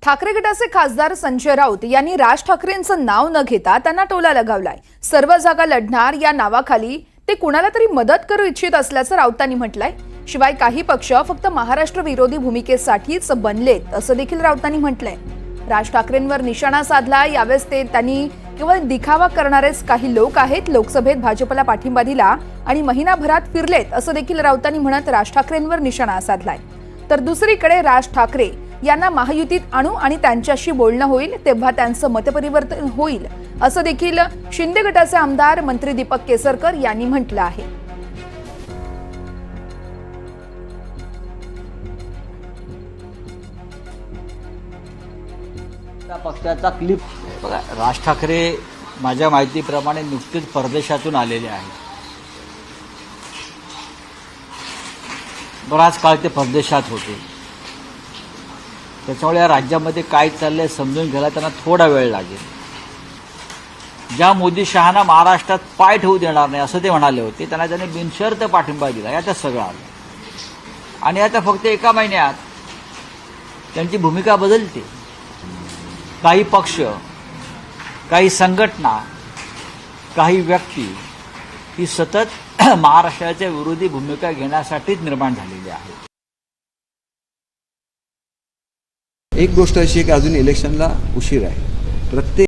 ठाकरे गटाचे खासदार संजय राऊत यांनी राज ठाकरेंचं नाव न घेता त्यांना टोला लगावलाय। सर्व जागा लढणार या नावाखाली ते कुणाला तरी मदत करू इच्छित असल्याचं राऊतांनी म्हटलंय। शिवाय काही पक्ष फक्त महाराष्ट्र विरोधी भूमिकेसाठीच बनलेत असं देखील राऊतांनी म्हटलंय। राज ठाकरेंवर निशाणा साधला। यावेळेस त्यांनी केवळ दिखावा करणारेच काही लोक आहेत, लोकसभेत भाजपला पाठिंबा दिला आणि महिनाभरात फिरलेत असं देखील राऊतांनी म्हणत राज ठाकरेंवर निशाणा साधलाय। तर दुसरीकडे राज ठाकरे यांना महायुतीत आणू आणि त्यांच्याशी बोलणं होईल तेव्हा त्यांचं मतपरिवर्तन होईल असं देखील शिंदे गटाचे आमदार मंत्री दीपक केसरकर यांनी म्हटलं आहे। पक्षाचा क्लिप बघा, राज ठाकरे माझ्या माहितीप्रमाणे नुकतेच परदेशातून आलेले आहेत। बराच काळ ते परदेशात होते, त्याच्यामुळे या राज्यामध्ये काय चाललंय समजून घ्यायला त्यांना थोडा वेळ लागेल। ज्या मोदी शहाना महाराष्ट्रात पाय ठेवू देणार नाही असं ते म्हणाले होते, त्यांनी बिनशर्त पाठिंबा दिला। यात सगळं आलं आणि आता फक्त एका महिन्यात त्यांची भूमिका बदलते। काही पक्ष, काही संघटना, काही व्यक्ती ही सतत महाराष्ट्राच्या विरोधी भूमिका घेण्यासाठीच निर्माण झालेली आहे। एक गोष्ट अशी आहे की अजून इलेक्शनला उशीर आहे। प्रत्येक